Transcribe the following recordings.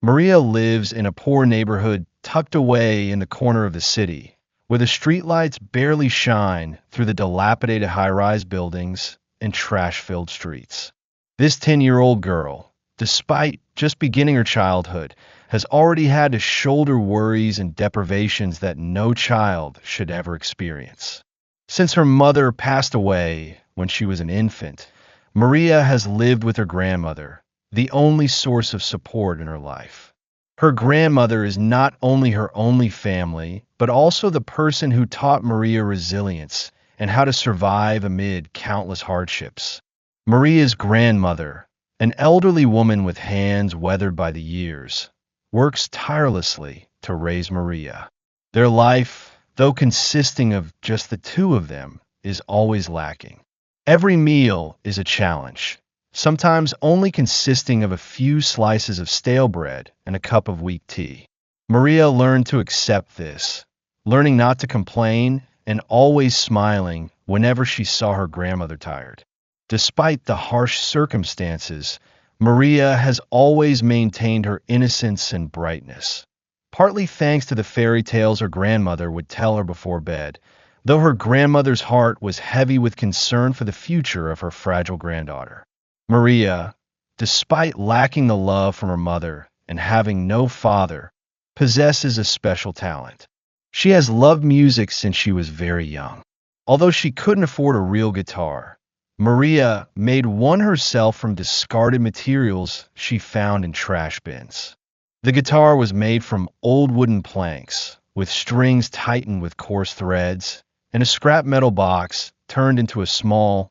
Maria lives in a poor neighborhood tucked away in the corner of the city, where the streetlights barely shine through the dilapidated high-rise buildings and trash-filled streets. This 10-year-old girl, despite just beginning her childhood, has already had to shoulder worries and deprivations that no child should ever experience. Since her mother passed away when she was an infant, Maria has lived with her grandmother, the only source of support in her life. Her grandmother is not only her only family, but also the person who taught Maria resilience and how to survive amid countless hardships. Maria's grandmother, an elderly woman with hands weathered by the years, works tirelessly to raise Maria. Their life, though consisting of just the two of them, is always lacking. Every meal is a challenge, sometimes only consisting of a few slices of stale bread and a cup of weak tea. Maria learned to accept this, learning not to complain and always smiling whenever she saw her grandmother tired. Despite the harsh circumstances, Maria has always maintained her innocence and brightness, partly thanks to the fairy tales her grandmother would tell her before bed, though her grandmother's heart was heavy with concern for the future of her fragile granddaughter. Maria, despite lacking the love from her mother and having no father, possesses a special talent. She has loved music since she was very young. Although she couldn't afford a real guitar, Maria made one herself from discarded materials she found in trash bins. The guitar was made from old wooden planks, with strings tightened with coarse threads, and a scrap metal box turned into a small,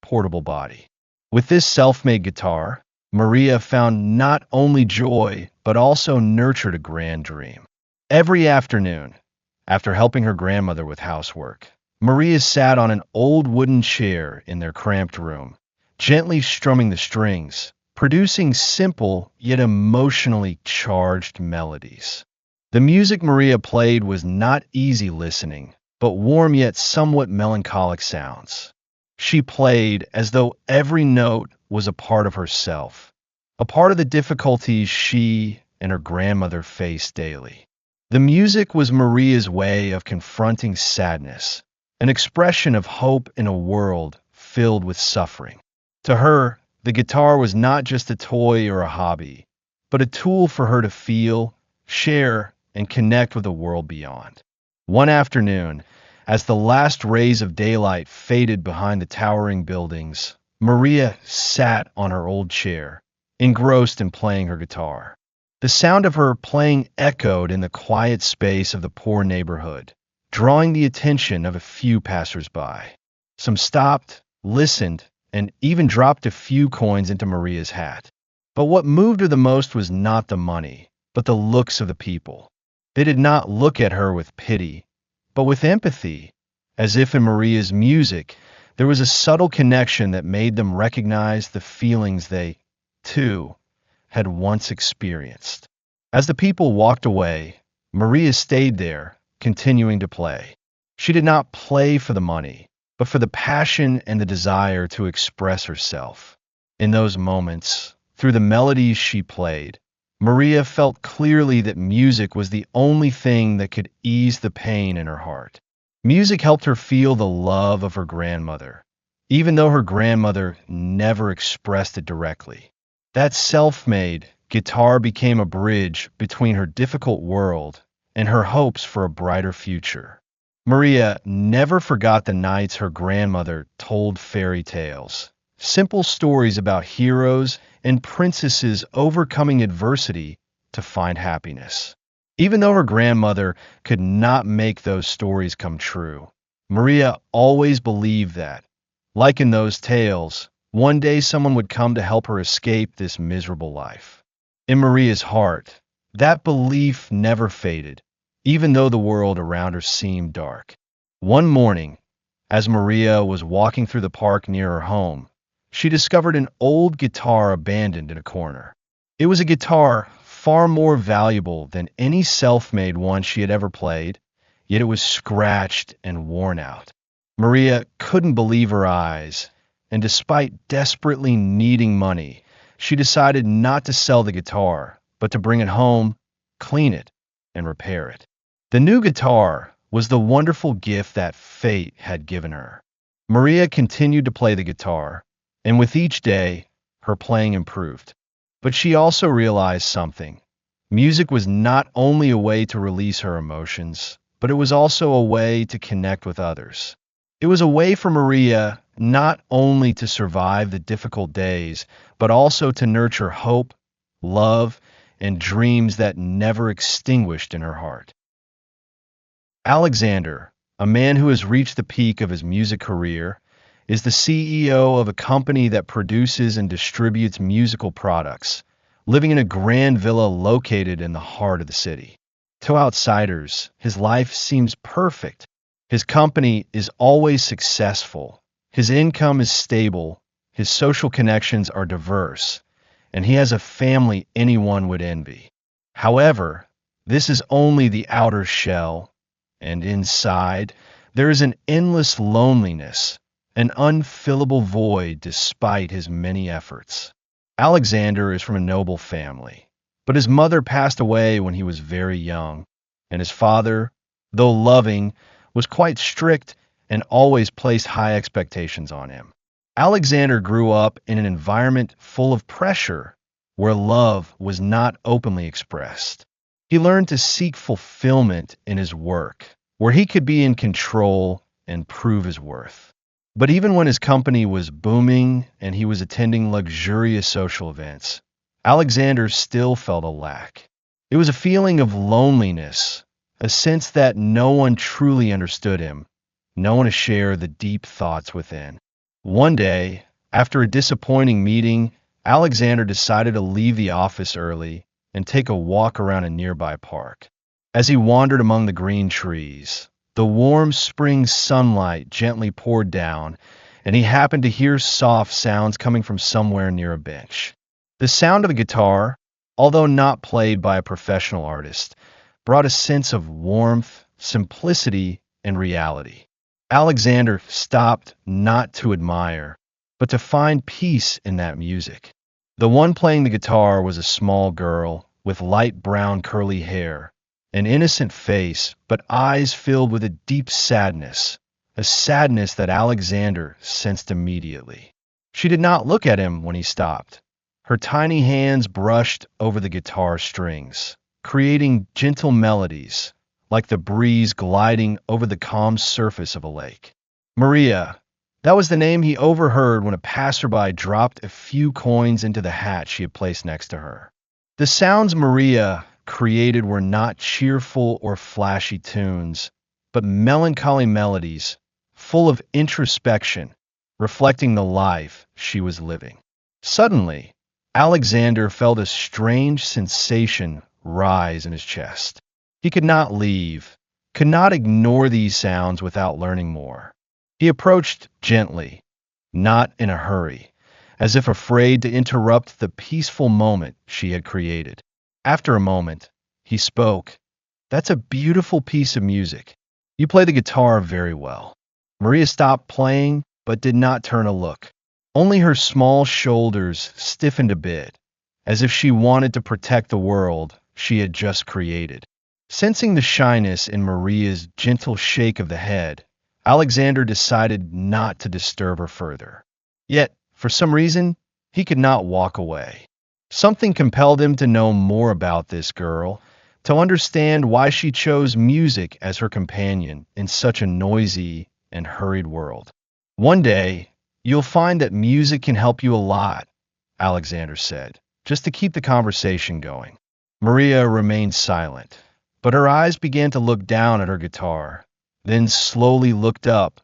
portable body. With this self-made guitar, Maria found not only joy, but also nurtured a grand dream. Every afternoon, after helping her grandmother with housework, Maria sat on an old wooden chair in their cramped room, gently strumming the strings, producing simple yet emotionally charged melodies. The music Maria played was not easy listening, but warm yet somewhat melancholic sounds. She played as though every note was a part of herself, a part of the difficulties she and her grandmother faced daily. The music was Maria's way of confronting sadness, an expression of hope in a world filled with suffering. To her, the guitar was not just a toy or a hobby, but a tool for her to feel, share, and connect with the world beyond. One afternoon, as the last rays of daylight faded behind the towering buildings, Maria sat on her old chair, engrossed in playing her guitar. The sound of her playing echoed in the quiet space of the poor neighborhood, drawing the attention of a few passersby. Some stopped, listened, and even dropped a few coins into Maria's hat. But what moved her the most was not the money, but the looks of the people. They did not look at her with pity, but with empathy, as if in Maria's music there was a subtle connection that made them recognize the feelings they, too, had once experienced. As the people walked away, Maria stayed there, continuing to play. She did not play for the money, but for the passion and the desire to express herself. In those moments, through the melodies she played, Maria felt clearly that music was the only thing that could ease the pain in her heart. Music helped her feel the love of her grandmother, even though her grandmother never expressed it directly. That self-made guitar became a bridge between her difficult world and her hopes for a brighter future. Maria never forgot the nights her grandmother told fairy tales, simple stories about heroes and princesses overcoming adversity to find happiness. Even though her grandmother could not make those stories come true, Maria always believed that, like in those tales, one day someone would come to help her escape this miserable life. In Maria's heart, that belief never faded, even though the world around her seemed dark. One morning, as Maria was walking through the park near her home, she discovered an old guitar abandoned in a corner. It was a guitar far more valuable than any self-made one she had ever played, yet it was scratched and worn out. Maria couldn't believe her eyes, and despite desperately needing money, she decided not to sell the guitar, but to bring it home, clean it, and repair it. The new guitar was the wonderful gift that fate had given her. Maria continued to play the guitar, and with each day, her playing improved. But she also realized something. Music was not only a way to release her emotions, but it was also a way to connect with others. It was a way for Maria not only to survive the difficult days, but also to nurture hope, love, and dreams that never extinguished in her heart. Alexander, a man who has reached the peak of his music career, is the CEO of a company that produces and distributes musical products, living in a grand villa located in the heart of the city. To outsiders, his life seems perfect. His company is always successful. His income is stable. His social connections are diverse. And he has a family anyone would envy. However, this is only the outer shell. And inside, there is an endless loneliness, an unfillable void despite his many efforts. Alexander is from a noble family, but his mother passed away when he was very young, and his father, though loving, was quite strict and always placed high expectations on him. Alexander grew up in an environment full of pressure where love was not openly expressed. He learned to seek fulfillment in his work, where he could be in control and prove his worth. But even when his company was booming and he was attending luxurious social events, Alexander still felt a lack. It was a feeling of loneliness, a sense that no one truly understood him, no one to share the deep thoughts within. One day, after a disappointing meeting, Alexander decided to leave the office early and take a walk around a nearby park. As he wandered among the green trees, the warm spring sunlight gently poured down, and he happened to hear soft sounds coming from somewhere near a bench. The sound of the guitar, although not played by a professional artist, brought a sense of warmth, simplicity, and reality. Alexander stopped not to admire, but to find peace in that music. The one playing the guitar was a small girl with light brown curly hair, an innocent face, but eyes filled with a deep sadness, a sadness that Alexander sensed immediately. She did not look at him when he stopped. Her tiny hands brushed over the guitar strings, creating gentle melodies, like the breeze gliding over the calm surface of a lake. Maria, that was the name he overheard when a passerby dropped a few coins into the hat she had placed next to her. The sounds Maria created were not cheerful or flashy tunes, but melancholy melodies, full of introspection, reflecting the life she was living. Suddenly, Alexander felt a strange sensation rise in his chest. He could not leave, could not ignore these sounds without learning more. He approached gently, not in a hurry, as if afraid to interrupt the peaceful moment she had created. After a moment, he spoke. "That's a beautiful piece of music. You play the guitar very well." Maria stopped playing, but did not turn a look. Only her small shoulders stiffened a bit, as if she wanted to protect the world she had just created. Sensing the shyness in Maria's gentle shake of the head, Alexander decided not to disturb her further. Yet, for some reason, he could not walk away. Something compelled him to know more about this girl, to understand why she chose music as her companion in such a noisy and hurried world. "One day, you'll find that music can help you a lot," Alexander said, just to keep the conversation going. Maria remained silent, but her eyes began to look down at her guitar, then slowly looked up,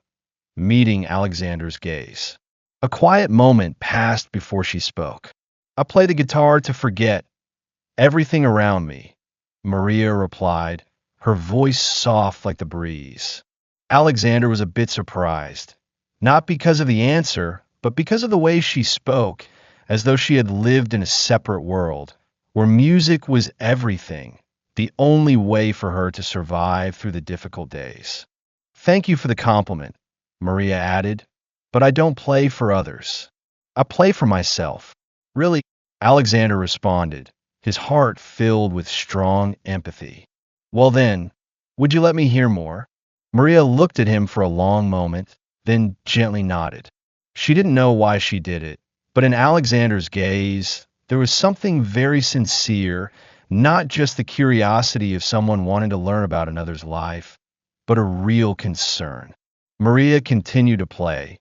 meeting Alexander's gaze. A quiet moment passed before she spoke. "I play the guitar to forget everything around me," Maria replied, her voice soft like the breeze. Alexander was a bit surprised, not because of the answer, but because of the way she spoke, as though she had lived in a separate world, where music was everything, the only way for her to survive through the difficult days. "Thank you for the compliment," Maria added, "but I don't play for others. I play for myself." "Really?" Alexander responded, his heart filled with strong empathy. "Well then, would you let me hear more?" Maria looked at him for a long moment, then gently nodded. She didn't know why she did it, but in Alexander's gaze, there was something very sincere, not just the curiosity of someone wanting to learn about another's life, but a real concern. Maria continued to play,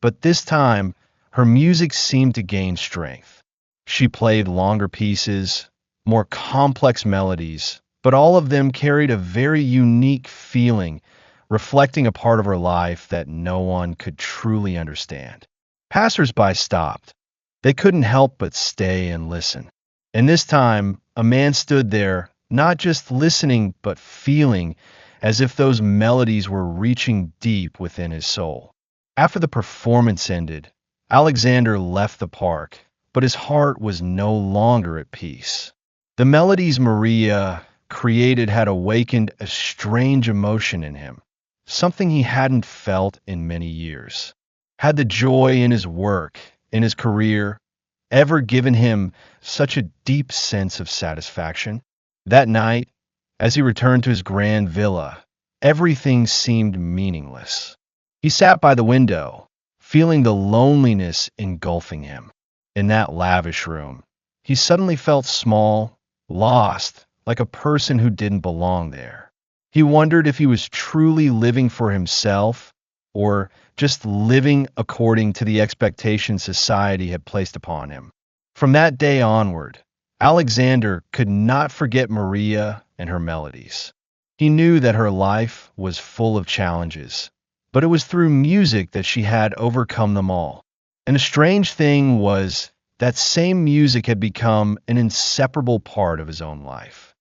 but this time her music seemed to gain strength. She played longer pieces, more complex melodies, but all of them carried a very unique feeling, reflecting a part of her life that no one could truly understand. Passers-by stopped. They couldn't help but stay and listen. And this time, a man stood there, not just listening, but feeling, as if those melodies were reaching deep within his soul. After the performance ended, Alexander left the park, but his heart was no longer at peace. The melodies Maria created had awakened a strange emotion in him, something he hadn't felt in many years. Had the joy in his work, in his career, ever given him such a deep sense of satisfaction? That night, as he returned to his grand villa, everything seemed meaningless. He sat by the window, feeling the loneliness engulfing him. In that lavish room, he suddenly felt small, lost, like a person who didn't belong there. He wondered if he was truly living for himself or just living according to the expectations society had placed upon him. From that day onward, Alexander could not forget Maria and her melodies. He knew that her life was full of challenges, but it was through music that she had overcome them all. And a strange thing was that same music had become an inseparable part of his own life.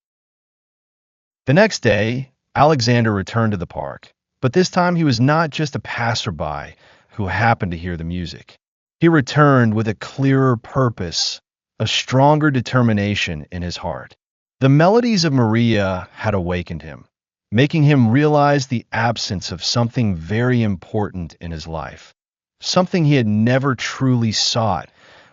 The next day, Alexander returned to the park, but this time he was not just a passerby who happened to hear the music. He returned with a clearer purpose, a stronger determination in his heart. The melodies of Maria had awakened him, making him realize the absence of something very important in his life, something he had never truly sought,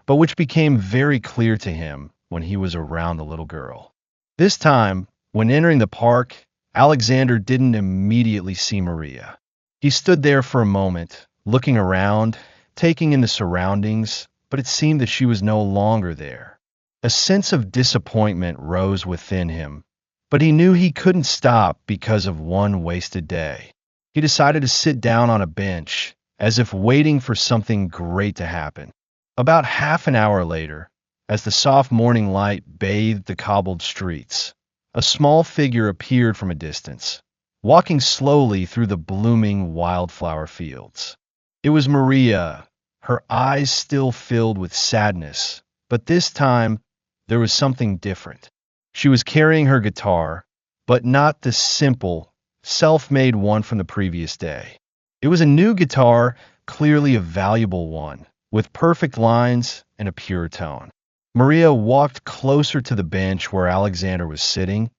but which became very clear to him when he was around the little girl. This time, when entering the park, Alexander didn't immediately see Maria. He stood there for a moment, looking around, taking in the surroundings, but it seemed that she was no longer there. A sense of disappointment rose within him, but he knew he couldn't stop because of one wasted day. He decided to sit down on a bench, as if waiting for something great to happen. About half an hour later, as the soft morning light bathed the cobbled streets, a small figure appeared from a distance, walking slowly through the blooming wildflower fields. It was Maria, her eyes still filled with sadness, but this time there was something different. She was carrying her guitar, but not the simple, self-made one from the previous day. It was a new guitar, clearly a valuable one, with perfect lines and a pure tone. Maria walked closer to the bench where Alexander was sitting,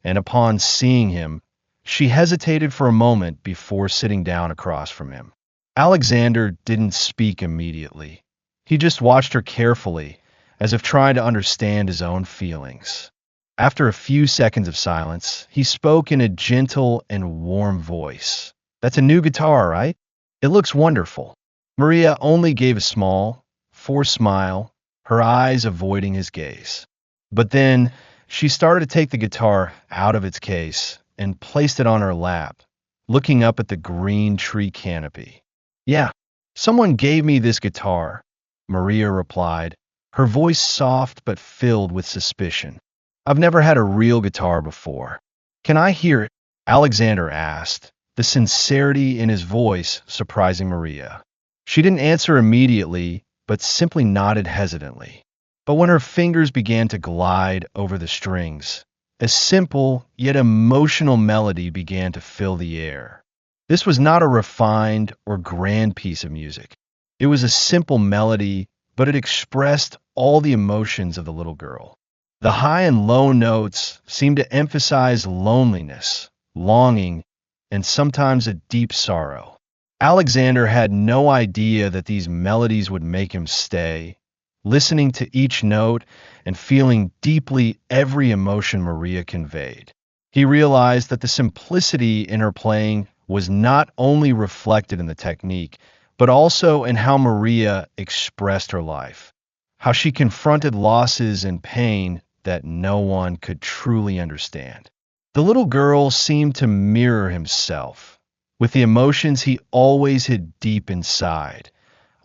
and upon seeing him, she hesitated for a moment before sitting down across from him. Alexander didn't speak immediately. He just watched her carefully, as if trying to understand his own feelings. After a few seconds of silence, he spoke in a gentle and warm voice. "That's a new guitar, right? It looks wonderful." Maria only gave a small, forced smile, her eyes avoiding his gaze. But then she started to take the guitar out of its case and placed it on her lap, looking up at the green tree canopy. "Yeah, someone gave me this guitar," Maria replied, her voice soft but filled with suspicion. "I've never had a real guitar before. Can I hear it?" Alexander asked, the sincerity in his voice surprising Maria. She didn't answer immediately, but simply nodded hesitantly. But when her fingers began to glide over the strings, a simple yet emotional melody began to fill the air. This was not a refined or grand piece of music. It was a simple melody, but it expressed all the emotions of the little girl. The high and low notes seemed to emphasize loneliness, longing, and sometimes a deep sorrow. Alexander had no idea that these melodies would make him stay, listening to each note and feeling deeply every emotion Maria conveyed. He realized that the simplicity in her playing was not only reflected in the technique, but also in how Maria expressed her life, how she confronted losses and pain that no one could truly understand. The little girl seemed to mirror himself, with the emotions he always hid deep inside,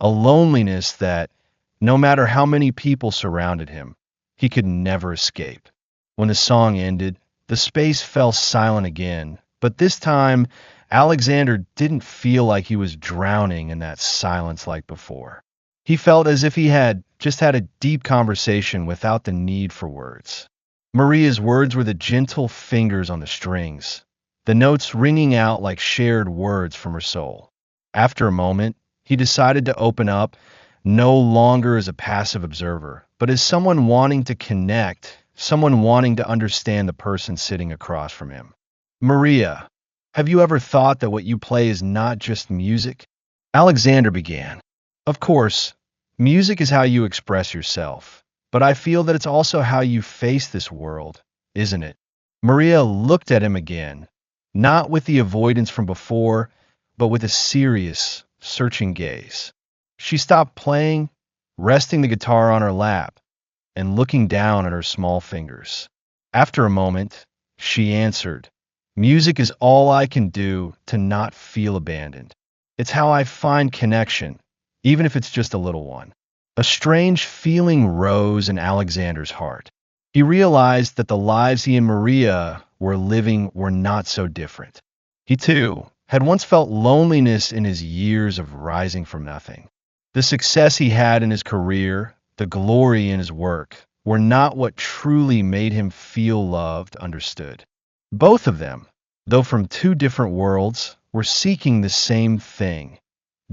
a loneliness that, no matter how many people surrounded him, he could never escape. When the song ended, the space fell silent again, but this time Alexander didn't feel like he was drowning in that silence like before. He felt as if he had just had a deep conversation without the need for words. Maria's words were the gentle fingers on the strings, the notes ringing out like shared words from her soul. After a moment, he decided to open up, no longer as a passive observer, but as someone wanting to connect, someone wanting to understand the person sitting across from him. Maria, have you ever thought that what you play is not just music? Alexander began. Of course, music is how you express yourself, but I feel that it's also how you face this world, isn't it? Maria looked at him again, not with the avoidance from before, but with a serious, searching gaze. She stopped playing, resting the guitar on her lap, and looking down at her small fingers. After a moment, she answered, "Music is all I can do to not feel abandoned. It's how I find connection, even if it's just a little one." A strange feeling rose in Alexander's heart. He realized that the lives he and Maria were living were not so different. He, too, had once felt loneliness in his years of rising from nothing. The success he had in his career, the glory in his work, were not what truly made him feel loved, understood. Both of them, though from two different worlds, were seeking the same thing: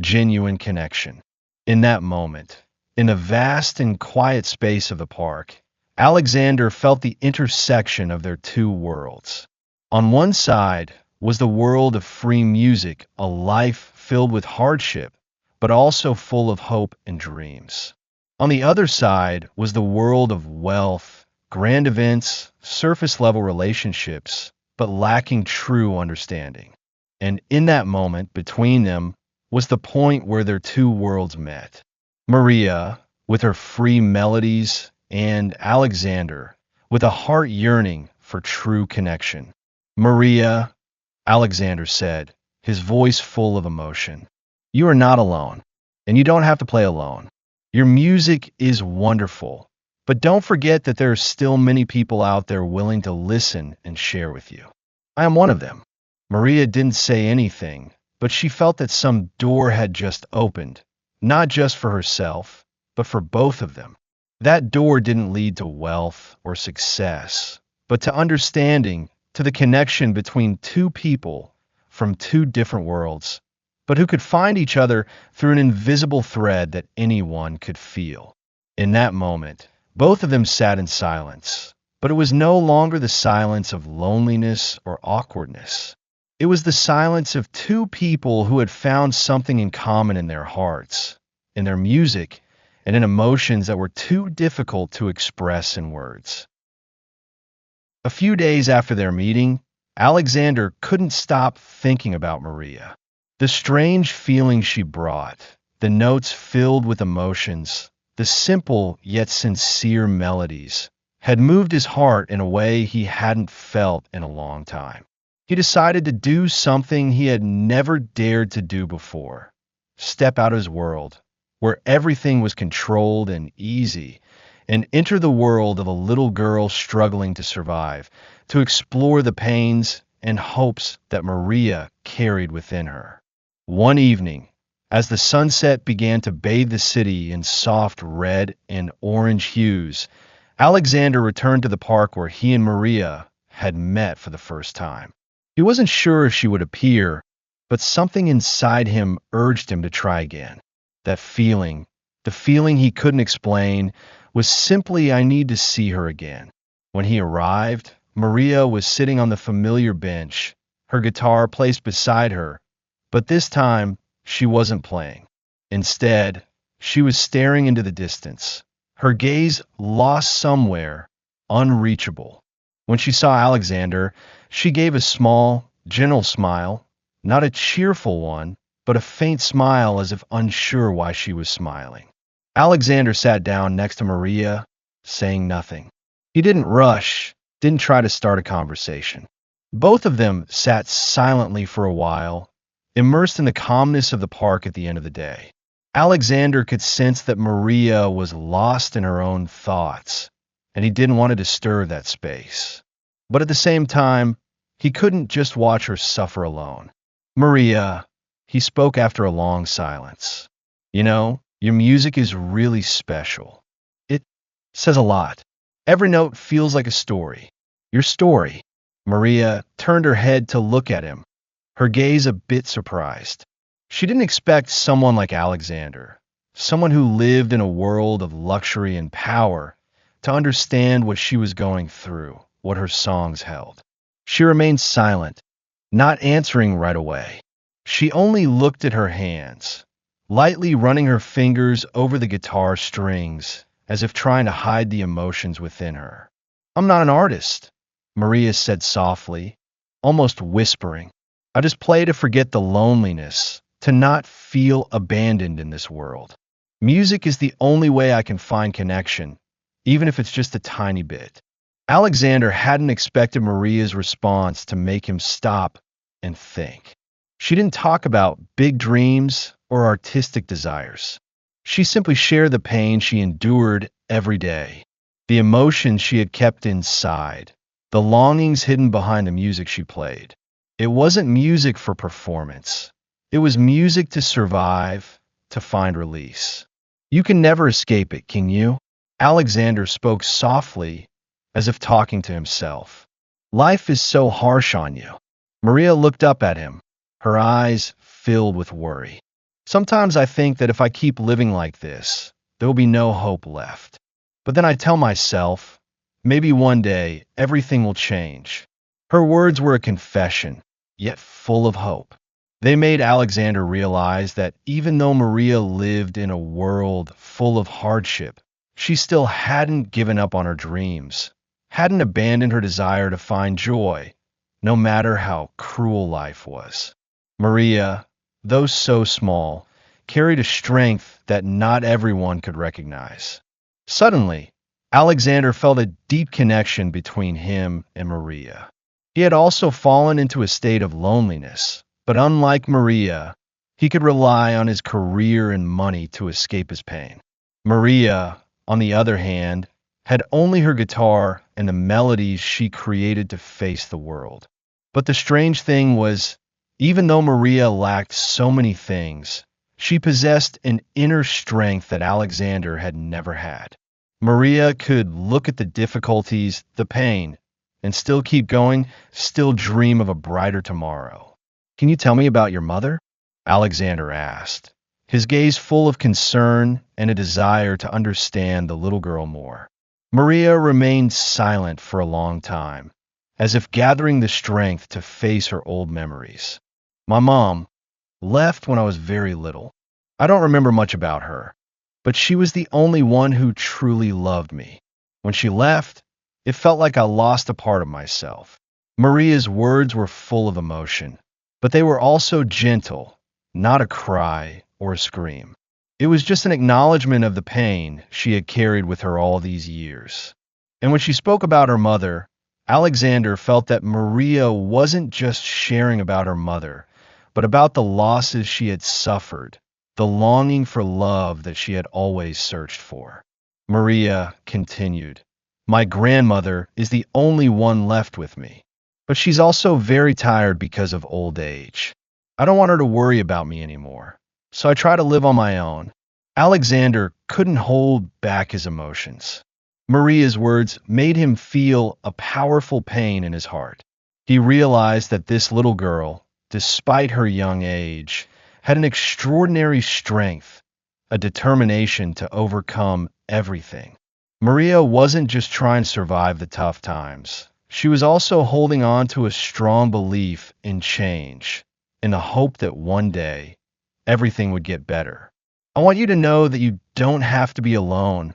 genuine connection. In that moment, in the vast and quiet space of the park, Alexander felt the intersection of their two worlds. On one side was the world of free music, a life filled with hardship, but also full of hope and dreams. On the other side was the world of wealth, grand events, surface-level relationships, but lacking true understanding. And in that moment between them was the point where their two worlds met. Maria, with her free melodies, and Alexander, with a heart yearning for true connection. "Maria," Alexander said, his voice full of emotion, "you are not alone, and you don't have to play alone. Your music is wonderful, but don't forget that there are still many people out there willing to listen and share with you. I am one of them." Maria didn't say anything, but she felt that some door had just opened, not just for herself, but for both of them. That door didn't lead to wealth or success, but to understanding, to the connection between two people from two different worlds, but who could find each other through an invisible thread that anyone could feel. In that moment, both of them sat in silence, but it was no longer the silence of loneliness or awkwardness. It was the silence of two people who had found something in common in their hearts, in their music, and in emotions that were too difficult to express in words. A few days after their meeting, Alexander couldn't stop thinking about Maria. The strange feeling she brought, the notes filled with emotions, the simple yet sincere melodies, had moved his heart in a way he hadn't felt in a long time. He decided to do something he had never dared to do before: step out of his world, where everything was controlled and easy, and enter the world of a little girl struggling to survive, to explore the pains and hopes that Maria carried within her. One evening, as the sunset began to bathe the city in soft red and orange hues, Alexander returned to the park where he and Maria had met for the first time. He wasn't sure if she would appear, but something inside him urged him to try again. That feeling, the feeling he couldn't explain, was simply, "I need to see her again." When he arrived, Maria was sitting on the familiar bench, her guitar placed beside her, but this time she wasn't playing. Instead, she was staring into the distance, her gaze lost somewhere unreachable. When she saw Alexander, she gave a small, gentle smile, not a cheerful one, but a faint smile as if unsure why she was smiling. Alexander sat down next to Maria, saying nothing. He didn't rush, didn't try to start a conversation. Both of them sat silently for a while, immersed in the calmness of the park at the end of the day. Alexander could sense that Maria was lost in her own thoughts, and he didn't want to disturb that space. But at the same time, he couldn't just watch her suffer alone. Maria, he spoke after a long silence. You know, your music is really special. It says a lot. Every note feels like a story. Your story. Maria turned her head to look at him, her gaze a bit surprised. She didn't expect someone like Alexander, someone who lived in a world of luxury and power, to understand what she was going through, what her songs held. She remained silent, not answering right away. She only looked at her hands, lightly running her fingers over the guitar strings, as if trying to hide the emotions within her. I'm not an artist, Maria said softly, almost whispering. I just play to forget the loneliness, to not feel abandoned in this world. Music is the only way I can find connection, even if it's just a tiny bit. Alexander hadn't expected Maria's response to make him stop and think. She didn't talk about big dreams or artistic desires. She simply shared the pain she endured every day, the emotions she had kept inside, the longings hidden behind the music she played. It wasn't music for performance. It was music to survive, to find release. You can never escape it, can you? Alexander spoke softly, as if talking to himself. Life is so harsh on you. Maria looked up at him, her eyes filled with worry. Sometimes I think that if I keep living like this, there will be no hope left. But then I tell myself, maybe one day everything will change. Her words were a confession, yet full of hope. They made Alexander realize that even though Maria lived in a world full of hardship, she still hadn't given up on her dreams, hadn't abandoned her desire to find joy, no matter how cruel life was. Maria, though so small, carried a strength that not everyone could recognize. Suddenly, Alexander felt a deep connection between him and Maria. He had also fallen into a state of loneliness, but unlike Maria, he could rely on his career and money to escape his pain. Maria, on the other hand, had only her guitar and the melodies she created to face the world. But the strange thing was, even though Maria lacked so many things, she possessed an inner strength that Alexander had never had. Maria could look at the difficulties, the pain, and still keep going, still dream of a brighter tomorrow. Can you tell me about your mother? Alexander asked, his gaze full of concern and a desire to understand the little girl more. Maria remained silent for a long time, as if gathering the strength to face her old memories. My mom left when I was very little. I don't remember much about her, but she was the only one who truly loved me. When she left, it felt like I lost a part of myself. Maria's words were full of emotion, but they were also gentle, not a cry or a scream. It was just an acknowledgement of the pain she had carried with her all these years. And when she spoke about her mother, Alexander felt that Maria wasn't just sharing about her mother, but about the losses she had suffered, the longing for love that she had always searched for. Maria continued, my grandmother is the only one left with me, but she's also very tired because of old age. I don't want her to worry about me anymore, so I try to live on my own. Alexander couldn't hold back his emotions. Maria's words made him feel a powerful pain in his heart. He realized that this little girl, despite her young age, had an extraordinary strength, a determination to overcome everything. Maria wasn't just trying to survive the tough times. She was also holding on to a strong belief in change, in the hope that one day, everything would get better. I want you to know that you don't have to be alone,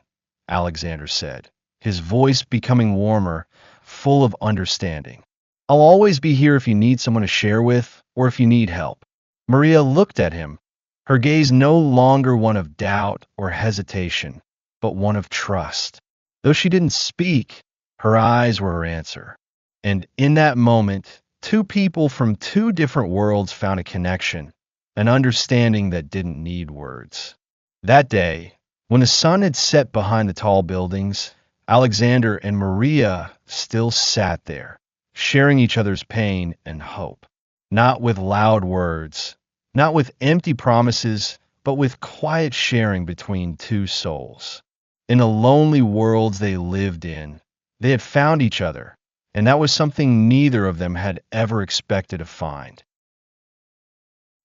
Alexander said, his voice becoming warmer, full of understanding. I'll always be here if you need someone to share with or if you need help. Maria looked at him, her gaze no longer one of doubt or hesitation, but one of trust. Though she didn't speak, her eyes were her answer. And in that moment, two people from two different worlds found a connection, an understanding that didn't need words. That day, when the sun had set behind the tall buildings, Alexander and Maria still sat there, sharing each other's pain and hope. Not with loud words, not with empty promises, but with quiet sharing between two souls. In the lonely worlds they lived in, they had found each other, and that was something neither of them had ever expected to find.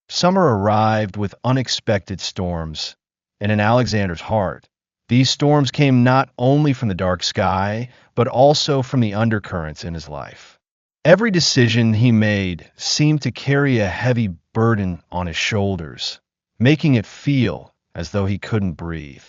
Summer arrived with unexpected storms, and in Alexander's heart, these storms came not only from the dark sky, but also from the undercurrents in his life. Every decision he made seemed to carry a heavy burden on his shoulders, making it feel as though he couldn't breathe.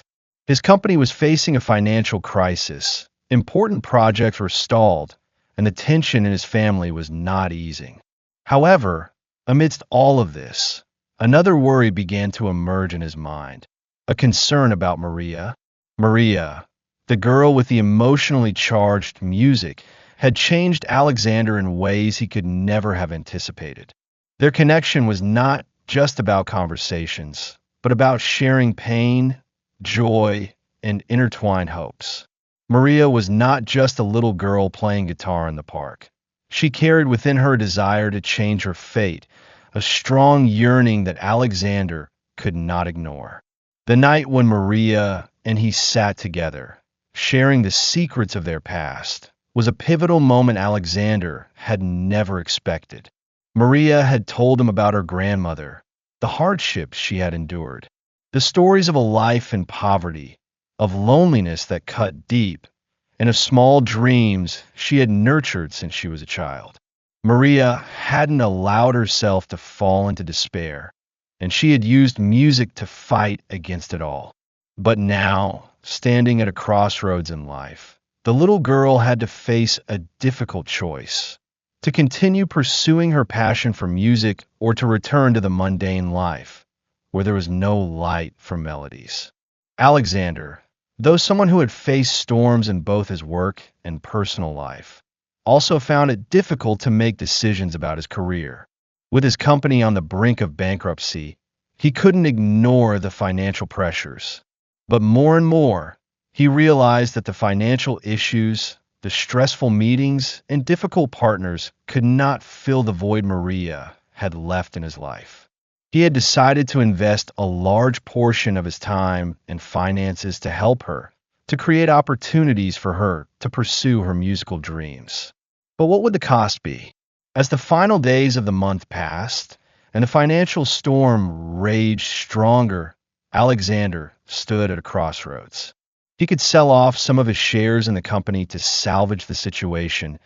His company was facing a financial crisis, important projects were stalled, and the tension in his family was not easing. However, amidst all of this, another worry began to emerge in his mind, a concern about Maria. Maria, the girl with the emotionally charged music, had changed Alexander in ways he could never have anticipated. Their connection was not just about conversations, but about sharing pain, joy, and intertwined hopes. Maria was not just a little girl playing guitar in the park. She carried within her a desire to change her fate, a strong yearning that Alexander could not ignore. The night when Maria and he sat together, sharing the secrets of their past, was a pivotal moment Alexander had never expected. Maria had told him about her grandmother, the hardships she had endured, the stories of a life in poverty, of loneliness that cut deep, and of small dreams she had nurtured since she was a child. Maria hadn't allowed herself to fall into despair, and she had used music to fight against it all. But now, standing at a crossroads in life, the little girl had to face a difficult choice: to continue pursuing her passion for music or to return to the mundane life, where there was no light for melodies. Alexander, though someone who had faced storms in both his work and personal life, also found it difficult to make decisions about his career. With his company on the brink of bankruptcy, he couldn't ignore the financial pressures. But more and more, he realized that the financial issues, the stressful meetings, and difficult partners could not fill the void Maria had left in his life. He had decided to invest a large portion of his time and finances to help her, to create opportunities for her to pursue her musical dreams. But what would the cost be? As the final days of the month passed, and the financial storm raged stronger, Alexander stood at a crossroads. He could sell off some of his shares in the company to salvage the situation,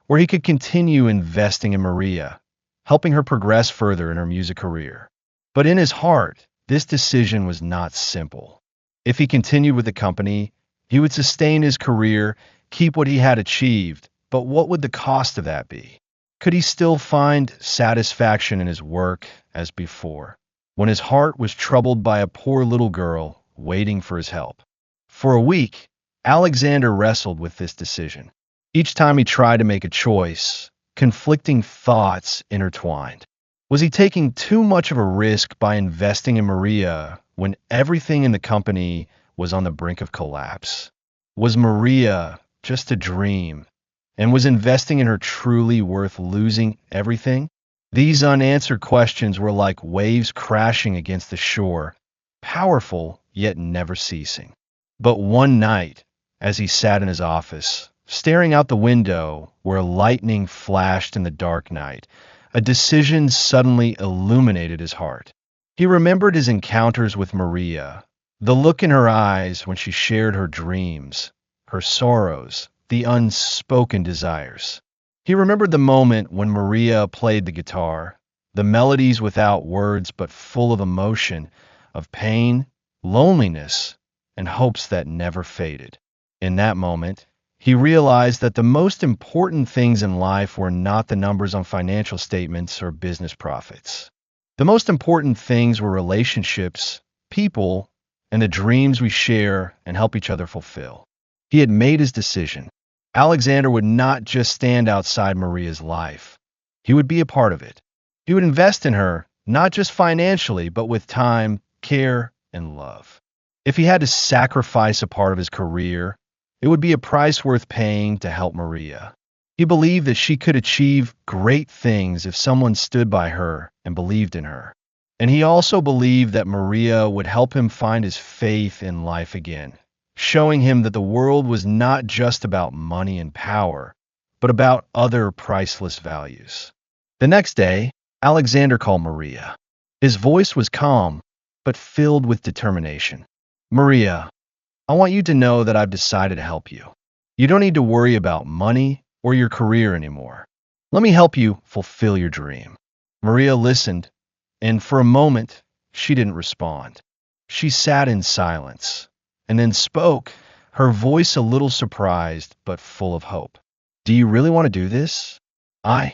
or he could continue investing in Maria, helping her progress further in her music career. But in his heart, this decision was not simple. If he continued with the company, he would sustain his career, keep what he had achieved, but what would the cost of that be? Could he still find satisfaction in his work as before, when his heart was troubled by a poor little girl waiting for his help? For a week, Alexander wrestled with this decision. Each time he tried to make a choice, conflicting thoughts intertwined. Was he taking too much of a risk by investing in Maria when everything in the company was on the brink of collapse? Was Maria just a dream? And was investing in her truly worth losing everything? These unanswered questions were like waves crashing against the shore, powerful yet never ceasing. But one night, as he sat in his office, staring out the window where lightning flashed in the dark night, a decision suddenly illuminated his heart. He remembered his encounters with Maria, the look in her eyes when she shared her dreams, her sorrows, the unspoken desires. He remembered the moment when Maria played the guitar, the melodies without words but full of emotion, of pain, loneliness, and hopes that never faded. In that moment, he realized that the most important things in life were not the numbers on financial statements or business profits. The most important things were relationships, people, and the dreams we share and help each other fulfill. He had made his decision. Alexander would not just stand outside Maria's life. He would be a part of it. He would invest in her, not just financially, but with time, care, and love. If he had to sacrifice a part of his career, it would be a price worth paying to help Maria. He believed that she could achieve great things if someone stood by her and believed in her. And he also believed that Maria would help him find his faith in life again, showing him that the world was not just about money and power, but about other priceless values. The next day, Alexander called Maria. His voice was calm, but filled with determination. Maria, I want you to know that I've decided to help you. You don't need to worry about money or your career anymore. Let me help you fulfill your dream. Maria listened, and for a moment, she didn't respond. She sat in silence, and then spoke, her voice a little surprised but full of hope. Do you really want to do this? I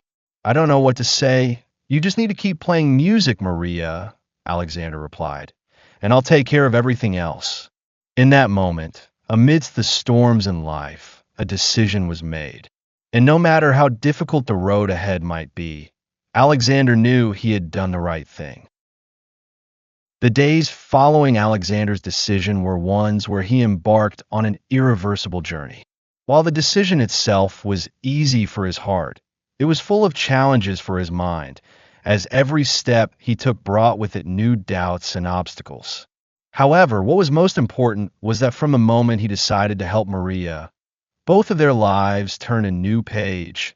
don't know what to say. You just need to keep playing music, Maria, Alexander replied, and I'll take care of everything else. In that moment, amidst the storms in life, a decision was made. And no matter how difficult the road ahead might be, Alexander knew he had done the right thing. The days following Alexander's decision were ones where he embarked on an irreversible journey. While the decision itself was easy for his heart, it was full of challenges for his mind, as every step he took brought with it new doubts and obstacles. However, what was most important was that from the moment he decided to help Maria, both of their lives turned a new page,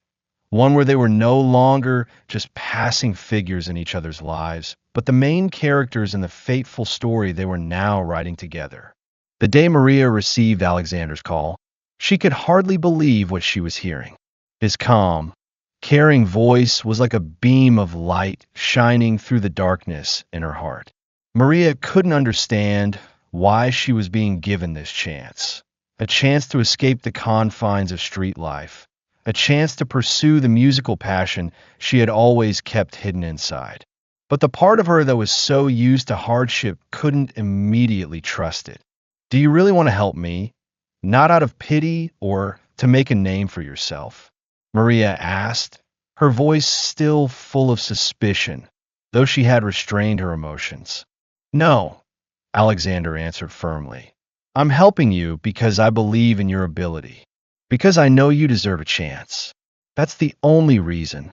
one where they were no longer just passing figures in each other's lives, but the main characters in the fateful story they were now writing together. The day Maria received Alexander's call, she could hardly believe what she was hearing. His calm, caring voice was like a beam of light shining through the darkness in her heart. Maria couldn't understand why she was being given this chance, a chance to escape the confines of street life, a chance to pursue the musical passion she had always kept hidden inside. But the part of her that was so used to hardship couldn't immediately trust it. Do you really want to help me? Not out of pity or to make a name for yourself? Maria asked, her voice still full of suspicion, though she had restrained her emotions. No, Alexander answered firmly. I'm helping you because I believe in your ability, because I know you deserve a chance. That's the only reason.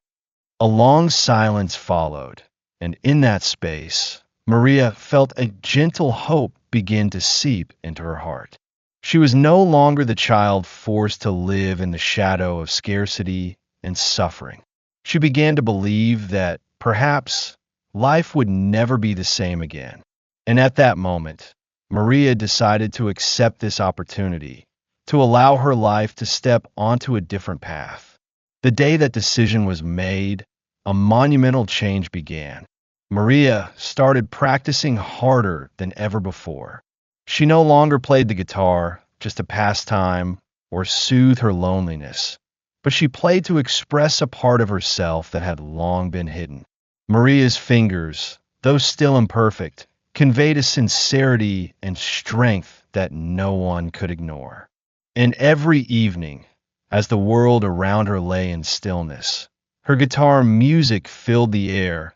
A long silence followed, and in that space, Maria felt a gentle hope begin to seep into her heart. She was no longer the child forced to live in the shadow of scarcity and suffering. She began to believe that perhaps life would never be the same again. And at that moment, Maria decided to accept this opportunity, to allow her life to step onto a different path. The day that decision was made, a monumental change began. Maria started practicing harder than ever before. She no longer played the guitar just to pass time or soothe her loneliness, but she played to express a part of herself that had long been hidden. Maria's fingers, though still imperfect, conveyed a sincerity and strength that no one could ignore. And every evening, as the world around her lay in stillness, her guitar music filled the air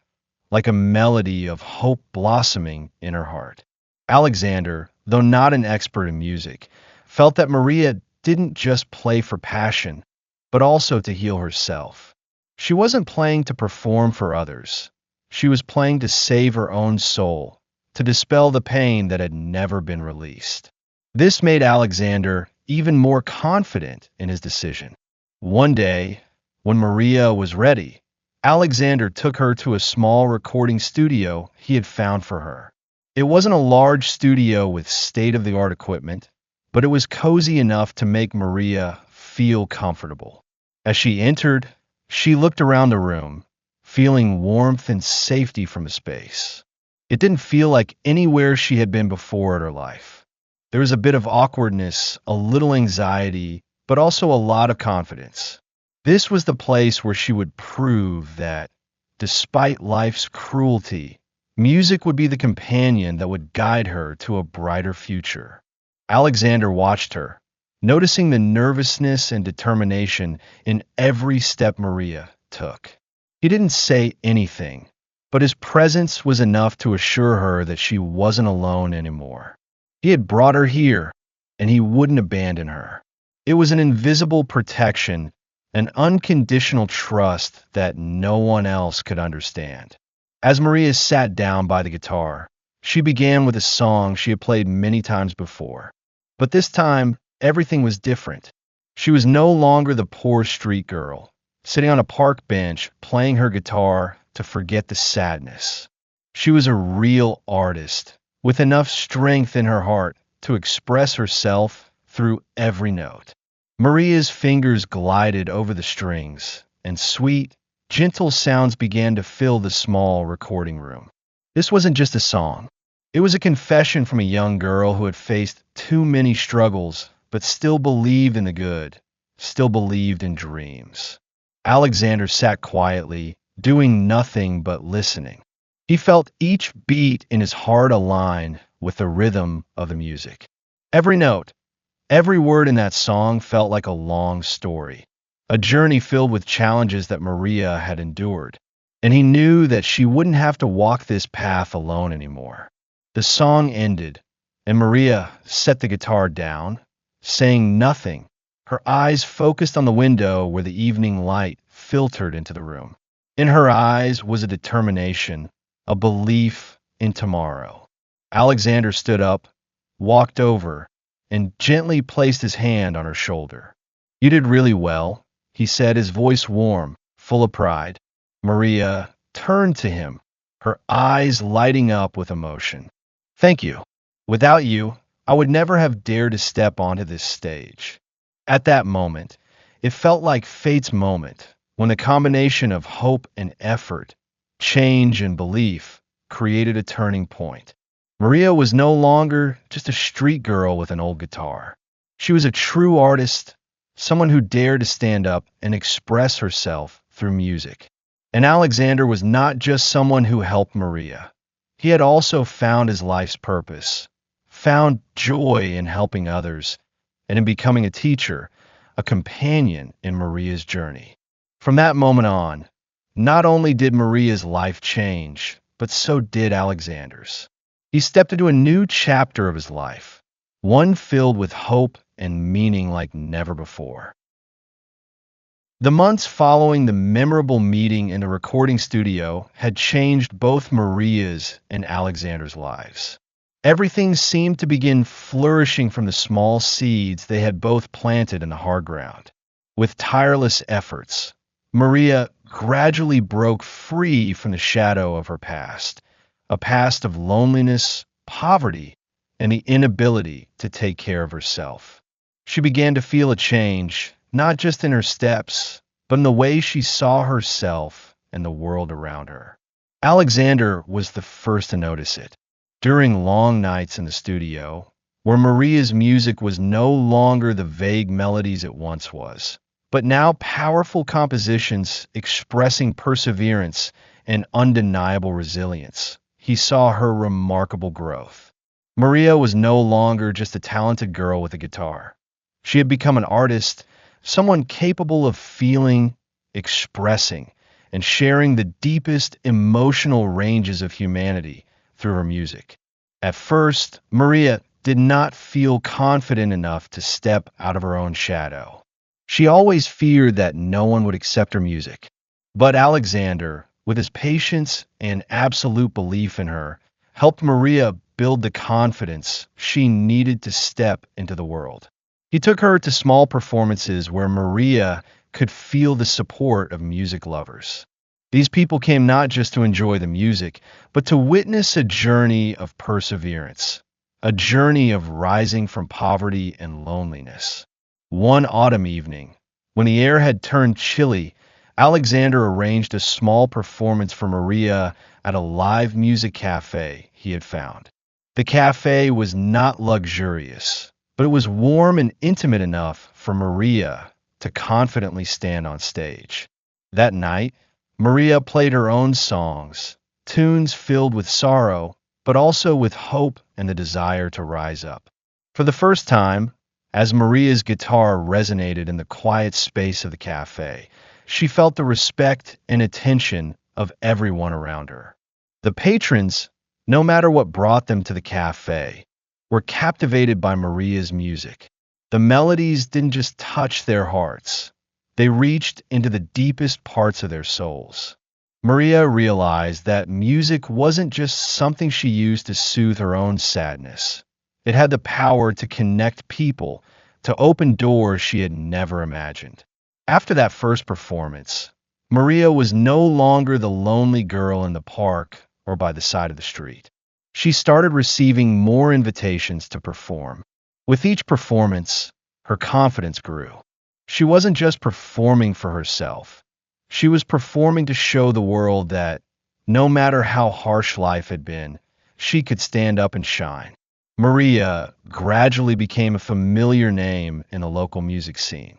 like a melody of hope blossoming in her heart. Alexander, though not an expert in music, felt that Maria didn't just play for passion, but also to heal herself. She wasn't playing to perform for others. She was playing to save her own soul, to dispel the pain that had never been released. This made Alexander even more confident in his decision. One day, when Maria was ready, Alexander took her to a small recording studio he had found for her. It wasn't a large studio with state-of-the-art equipment, but it was cozy enough to make Maria feel comfortable. As she entered, she looked around the room, feeling warmth and safety from the space. It didn't feel like anywhere she had been before in her life. There was a bit of awkwardness, a little anxiety, but also a lot of confidence. This was the place where she would prove that, despite life's cruelty, music would be the companion that would guide her to a brighter future. Alexander watched her, noticing the nervousness and determination in every step Maria took. He didn't say anything, but his presence was enough to assure her that she wasn't alone anymore. He had brought her here, and he wouldn't abandon her. It was an invisible protection, an unconditional trust that no one else could understand. As Maria sat down by the guitar, she began with a song she had played many times before. But this time, everything was different. She was no longer the poor street girl, sitting on a park bench playing her guitar to forget the sadness. She was a real artist, with enough strength in her heart to express herself through every note. Maria's fingers glided over the strings, and sweet, gentle sounds began to fill the small recording room. This wasn't just a song. It was a confession from a young girl who had faced too many struggles, but still believed in the good, still believed in dreams. Alexander sat quietly, doing nothing but listening. He felt each beat in his heart align with the rhythm of the music. Every note, every word in that song felt like a long story, a journey filled with challenges that Maria had endured, and he knew that she wouldn't have to walk this path alone anymore. The song ended, and Maria set the guitar down, saying nothing, her eyes focused on the window where the evening light filtered into the room. In her eyes was a determination, a belief in tomorrow. Alexander stood up, walked over, and gently placed his hand on her shoulder. "You did really well," he said, his voice warm, full of pride. Maria turned to him, her eyes lighting up with emotion. "Thank you. Without you, I would never have dared to step onto this stage." At that moment, it felt like fate's moment, when the combination of hope and effort, change and belief, created a turning point. Maria was no longer just a street girl with an old guitar. She was a true artist, someone who dared to stand up and express herself through music. And Alexander was not just someone who helped Maria. He had also found his life's purpose, found joy in helping others, and in becoming a teacher, a companion in Maria's journey. From that moment on, not only did Maria's life change, but so did Alexander's. He stepped into a new chapter of his life, one filled with hope and meaning like never before. The months following the memorable meeting in the recording studio had changed both Maria's and Alexander's lives. Everything seemed to begin flourishing from the small seeds they had both planted in the hard ground. With tireless efforts, Maria gradually broke free from the shadow of her past, a past of loneliness, poverty, and the inability to take care of herself. She began to feel a change, not just in her steps, but in the way she saw herself and the world around her. Alexander was the first to notice it. During long nights in the studio, where Maria's music was no longer the vague melodies it once was, but now powerful compositions expressing perseverance and undeniable resilience, he saw her remarkable growth. Maria was no longer just a talented girl with a guitar. She had become an artist, someone capable of feeling, expressing, and sharing the deepest emotional ranges of humanity through her music. At first, Maria did not feel confident enough to step out of her own shadow. She always feared that no one would accept her music. But Alexander, with his patience and absolute belief in her, helped Maria build the confidence she needed to step into the world. He took her to small performances where Maria could feel the support of music lovers. These people came not just to enjoy the music, but to witness a journey of perseverance, a journey of rising from poverty and loneliness. One autumn evening, when the air had turned chilly, Alexander arranged a small performance for Maria at a live music cafe he had found. The cafe was not luxurious, but it was warm and intimate enough for Maria to confidently stand on stage. That night, Maria played her own songs, tunes filled with sorrow, but also with hope and the desire to rise up. For the first time, as Maria's guitar resonated in the quiet space of the cafe, she felt the respect and attention of everyone around her. The patrons, no matter what brought them to the cafe, were captivated by Maria's music. The melodies didn't just touch their hearts, they reached into the deepest parts of their souls. Maria realized that music wasn't just something she used to soothe her own sadness. It had the power to connect people, to open doors she had never imagined. After that first performance, Maria was no longer the lonely girl in the park or by the side of the street. She started receiving more invitations to perform. With each performance, her confidence grew. She wasn't just performing for herself. She was performing to show the world that, no matter how harsh life had been, she could stand up and shine. Maria gradually became a familiar name in the local music scene.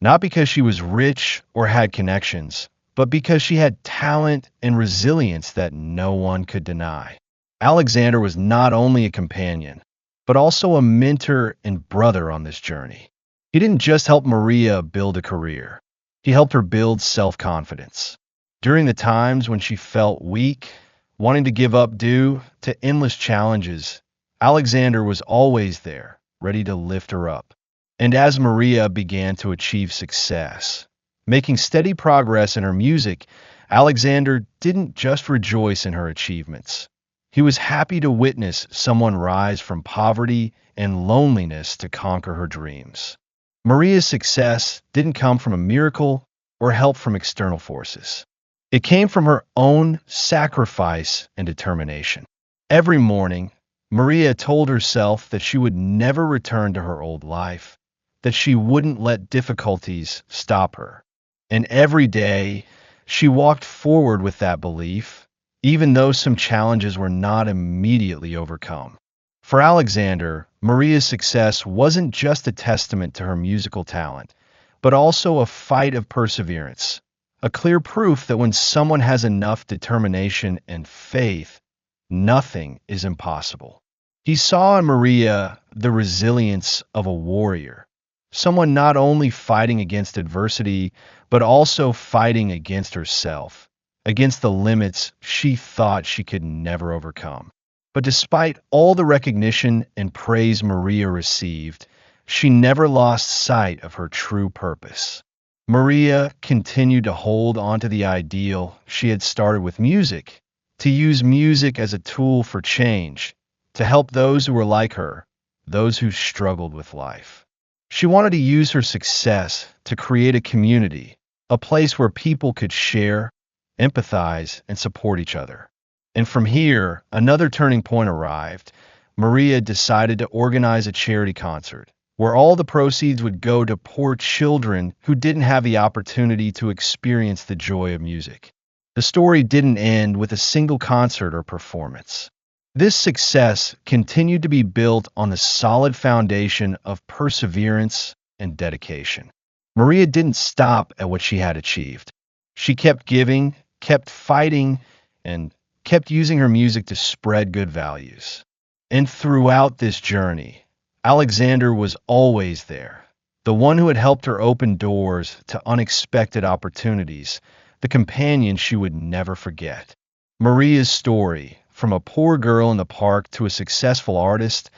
Not because she was rich or had connections, but because she had talent and resilience that no one could deny. Alexander was not only a companion, but also a mentor and brother on this journey. He didn't just help Maria build a career, he helped her build self-confidence. During the times when she felt weak, wanting to give up due to endless challenges, Alexander was always there, ready to lift her up. And as Maria began to achieve success, making steady progress in her music, Alexander didn't just rejoice in her achievements. He was happy to witness someone rise from poverty and loneliness to conquer her dreams. Maria's success didn't come from a miracle or help from external forces. It came from her own sacrifice and determination. Every morning, Maria told herself that she would never return to her old life, that she wouldn't let difficulties stop her. And every day, she walked forward with that belief, even though some challenges were not immediately overcome. For Alexander, Maria's success wasn't just a testament to her musical talent, but also a fight of perseverance, a clear proof that when someone has enough determination and faith, nothing is impossible. He saw in Maria the resilience of a warrior, someone not only fighting against adversity, but also fighting against herself, against the limits she thought she could never overcome. But despite all the recognition and praise Maria received, she never lost sight of her true purpose. Maria continued to hold onto the ideal she had started with music, to use music as a tool for change, to help those who were like her, those who struggled with life. She wanted to use her success to create a community, a place where people could share, empathize, and support each other. And from here, another turning point arrived. Maria decided to organize a charity concert, where all the proceeds would go to poor children who didn't have the opportunity to experience the joy of music. The story didn't end with a single concert or performance. This success continued to be built on the solid foundation of perseverance and dedication. Maria didn't stop at what she had achieved. She kept giving, kept fighting, and kept using her music to spread good values. And throughout this journey, Alexander was always there, the one who had helped her open doors to unexpected opportunities, the companion she would never forget. Maria's story, from a poor girl in the park to a successful artist,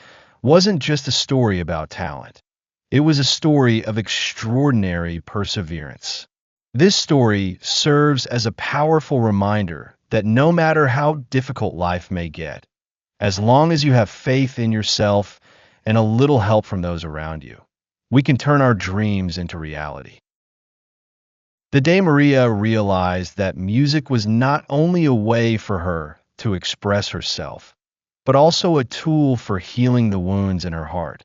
wasn't just a story about talent. It was a story of extraordinary perseverance. This story serves as a powerful reminder that no matter how difficult life may get, as long as you have faith in yourself and a little help from those around you, we can turn our dreams into reality. The day Maria realized that music was not only a way for her to express herself, but also a tool for healing the wounds in her heart,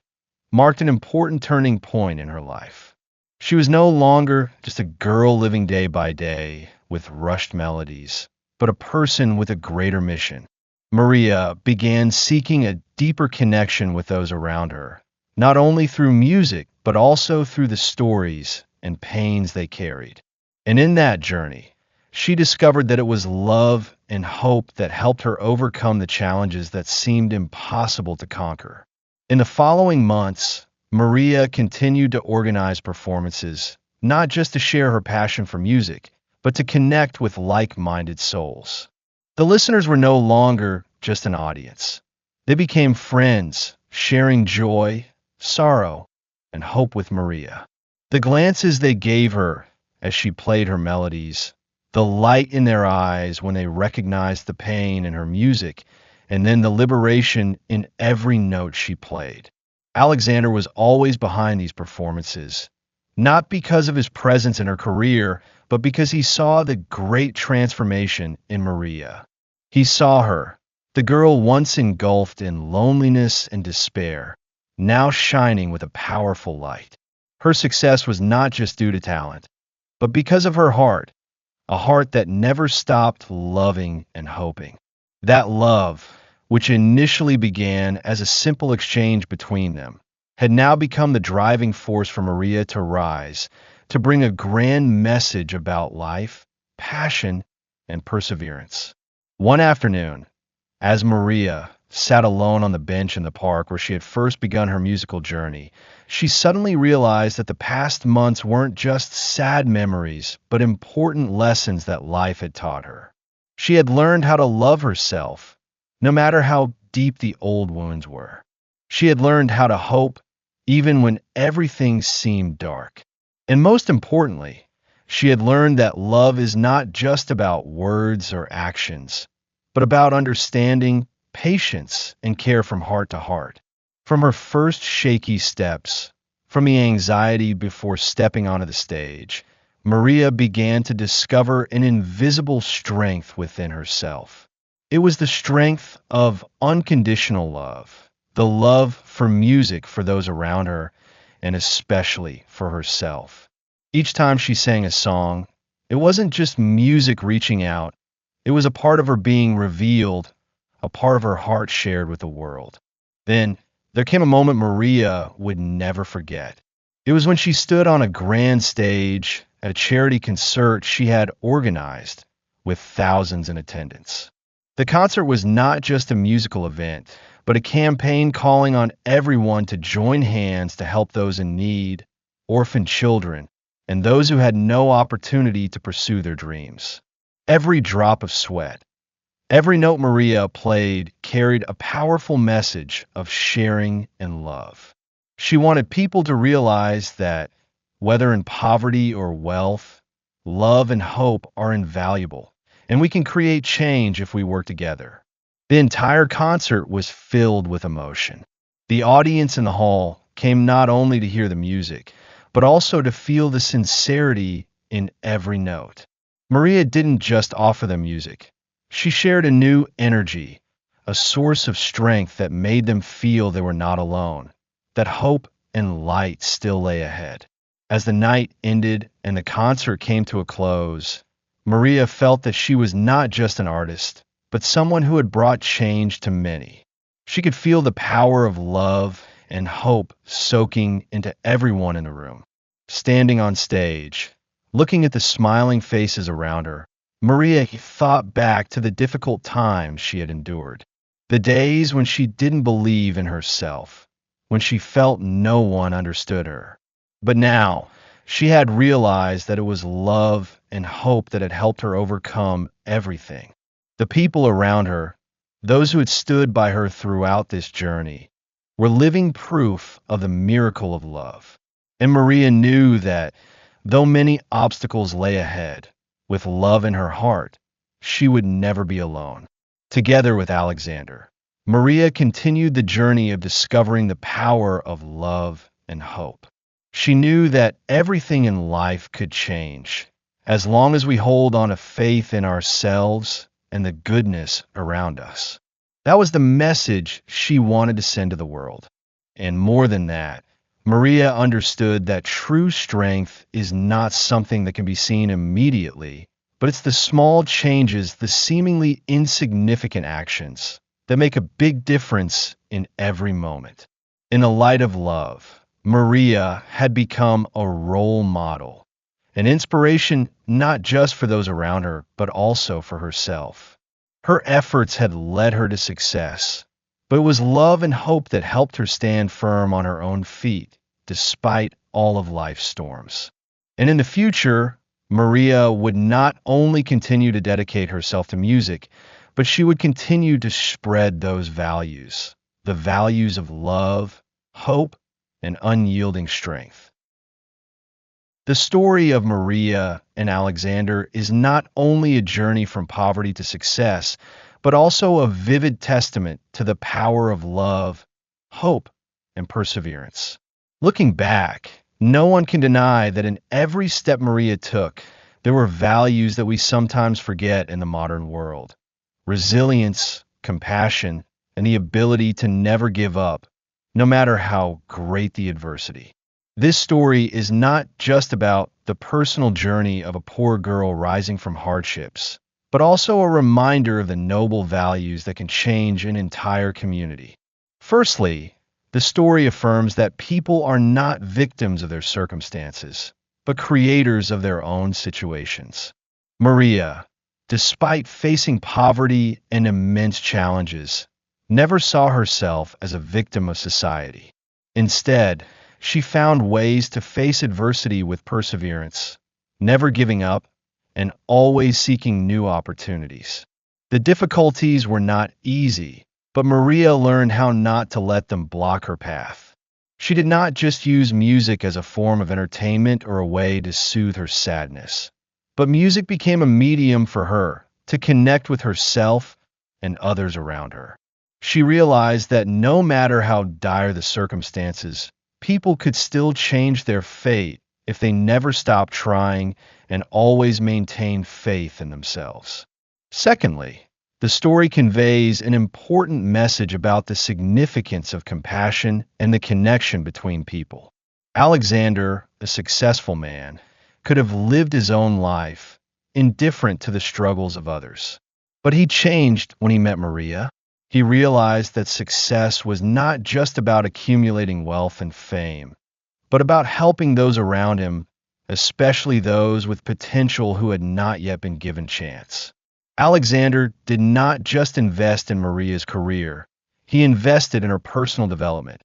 marked an important turning point in her life. She was no longer just a girl living day by day with rushed melodies, but a person with a greater mission. Maria began seeking a deeper connection with those around her, not only through music, but also through the stories and pains they carried. And in that journey, she discovered that it was love and hope that helped her overcome the challenges that seemed impossible to conquer. In the following months, Maria continued to organize performances, not just to share her passion for music, but to connect with like-minded souls. The listeners were no longer just an audience. They became friends, sharing joy, sorrow, and hope with Maria. The glances they gave her as she played her melodies, the light in their eyes when they recognized the pain in her music, and then the liberation in every note she played. Alexander was always behind these performances, not because of his presence in her career, but because he saw the great transformation in Maria. He saw her, the girl once engulfed in loneliness and despair, now shining with a powerful light. Her success was not just due to talent, but because of her heart, a heart that never stopped loving and hoping. That love, which initially began as a simple exchange between them, had now become the driving force for Maria to rise, to bring a grand message about life, passion, and perseverance. One afternoon, as Maria sat alone on the bench in the park where she had first begun her musical journey, she suddenly realized that the past months weren't just sad memories, but important lessons that life had taught her. She had learned how to love herself, no matter how deep the old wounds were. She had learned how to hope, even when everything seemed dark. And most importantly, she had learned that love is not just about words or actions, but about understanding, patience, and care from heart to heart. From her first shaky steps, from the anxiety before stepping onto the stage, Maria began to discover an invisible strength within herself. It was the strength of unconditional love, the love for music for those around her, and especially for herself. Each time she sang a song, it wasn't just music reaching out, it was a part of her being revealed, a part of her heart shared with the world. Then, there came a moment Maria would never forget. It was when she stood on a grand stage at a charity concert she had organized with thousands in attendance. The concert was not just a musical event, but a campaign calling on everyone to join hands to help those in need, orphan children, and those who had no opportunity to pursue their dreams. Every drop of sweat, every note Maria played carried a powerful message of sharing and love. She wanted people to realize that, whether in poverty or wealth, love and hope are invaluable, and we can create change if we work together. The entire concert was filled with emotion. The audience in the hall came not only to hear the music, but also to feel the sincerity in every note. Maria didn't just offer them music. She shared a new energy, a source of strength that made them feel they were not alone, that hope and light still lay ahead. As the night ended and the concert came to a close, Maria felt that she was not just an artist, but someone who had brought change to many. She could feel the power of love and hope soaking into everyone in the room. Standing on stage, looking at the smiling faces around her, Maria thought back to the difficult times she had endured. The days when she didn't believe in herself, when she felt no one understood her. But now, she had realized that it was love and hope that had helped her overcome everything. The people around her, those who had stood by her throughout this journey, were living proof of the miracle of love. And Maria knew that, though many obstacles lay ahead, with love in her heart, she would never be alone. Together with Alexander, Maria continued the journey of discovering the power of love and hope. She knew that everything in life could change, as long as we hold on to faith in ourselves and the goodness around us. That was the message she wanted to send to the world. And more than that, Maria understood that true strength is not something that can be seen immediately, But it's the small changes, the seemingly insignificant actions, that make a big difference in every moment. In the light of love, Maria had become a role model, an inspiration not just for those around her, but also for herself. Her efforts had led her to success, but it was love and hope that helped her stand firm on her own feet, despite all of life's storms. And in the future, Maria would not only continue to dedicate herself to music, but she would continue to spread those values, the values of love, hope, and unyielding strength. The story of Maria and Alexander is not only a journey from poverty to success, but also a vivid testament to the power of love, hope, and perseverance. Looking back, no one can deny that in every step Maria took, there were values that we sometimes forget in the modern world. Resilience, compassion, and the ability to never give up, no matter how great the adversity. This story is not just about the personal journey of a poor girl rising from hardships, but also a reminder of the noble values that can change an entire community. Firstly, the story affirms that people are not victims of their circumstances, but creators of their own situations. Maria, despite facing poverty and immense challenges, never saw herself as a victim of society. Instead, she found ways to face adversity with perseverance, never giving up, and always seeking new opportunities. The difficulties were not easy, but Maria learned how not to let them block her path. She did not just use music as a form of entertainment or a way to soothe her sadness, but music became a medium for her to connect with herself and others around her. She realized that no matter how dire the circumstances, people could still change their fate if they never stopped trying and always maintained faith in themselves. Secondly, the story conveys an important message about the significance of compassion and the connection between people. Alexander, a successful man, could have lived his own life, indifferent to the struggles of others. But he changed when he met Maria. He realized that success was not just about accumulating wealth and fame, but about helping those around him, especially those with potential who had not yet been given chance. Alexander did not just invest in Maria's career, he invested in her personal development,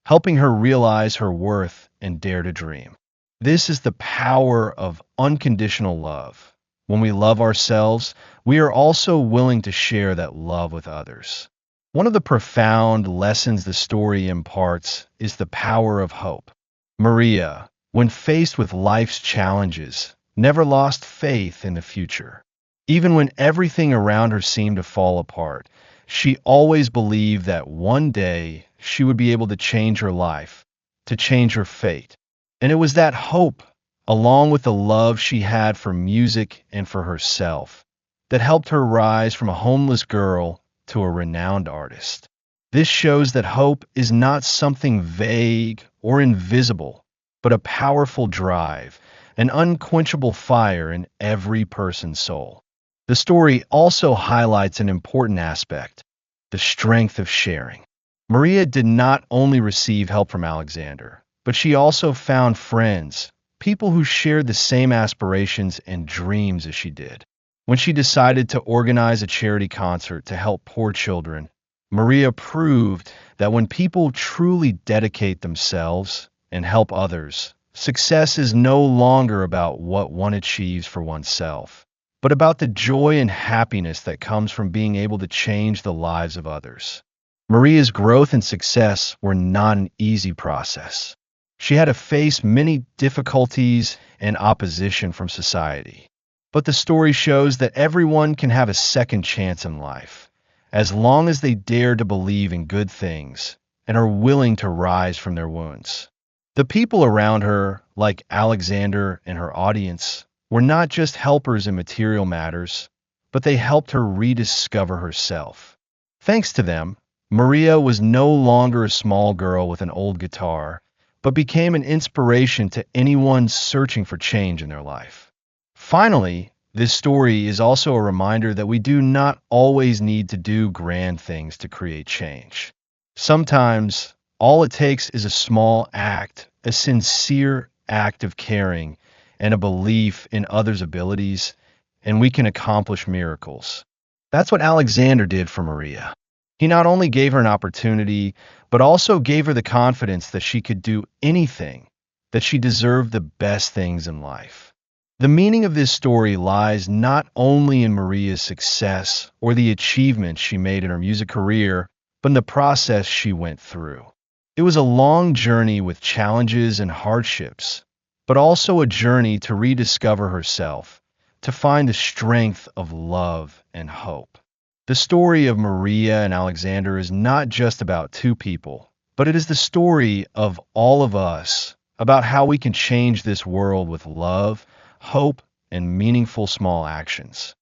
helping her realize her worth and dare to dream. This is the power of unconditional love. When we love ourselves, we are also willing to share that love with others. One of the profound lessons the story imparts is the power of hope. Maria, when faced with life's challenges, never lost faith in the future. Even when everything around her seemed to fall apart, she always believed that one day she would be able to change her life, to change her fate. And it was that hope, along with the love she had for music and for herself, that helped her rise from a homeless girl to a renowned artist. This shows that hope is not something vague or invisible, but a powerful drive, an unquenchable fire in every person's soul. The story also highlights an important aspect, the strength of sharing. Maria did not only receive help from Alexander, but she also found friends, people who shared the same aspirations and dreams as she did. When she decided to organize a charity concert to help poor children, Maria proved that when people truly dedicate themselves and help others, success is no longer about what one achieves for oneself, but about the joy and happiness that comes from being able to change the lives of others. Maria's growth and success were not an easy process. She had to face many difficulties and opposition from society. But the story shows that everyone can have a second chance in life, as long as they dare to believe in good things and are willing to rise from their wounds. The people around her, like Alexander and her audience, were not just helpers in material matters, but they helped her rediscover herself. Thanks to them, Maria was no longer a small girl with an old guitar, but became an inspiration to anyone searching for change in their life. Finally, This story is also a reminder that we do not always need to do grand things to create change. Sometimes all it takes is a small act, a sincere act of caring, and a belief in others' abilities, and we can accomplish miracles. That's what Alexander did for Maria. He not only gave her an opportunity, but also gave her the confidence that she could do anything, that she deserved the best things in life. The meaning of this story lies not only in Maria's success or the achievements she made in her music career, but in the process she went through. It was a long journey with challenges and hardships, but also a journey to rediscover herself, to find the strength of love and hope. The story of Maria and Alexander is not just about two people, but it is the story of all of us, about how we can change this world with love, hope, and meaningful small actions.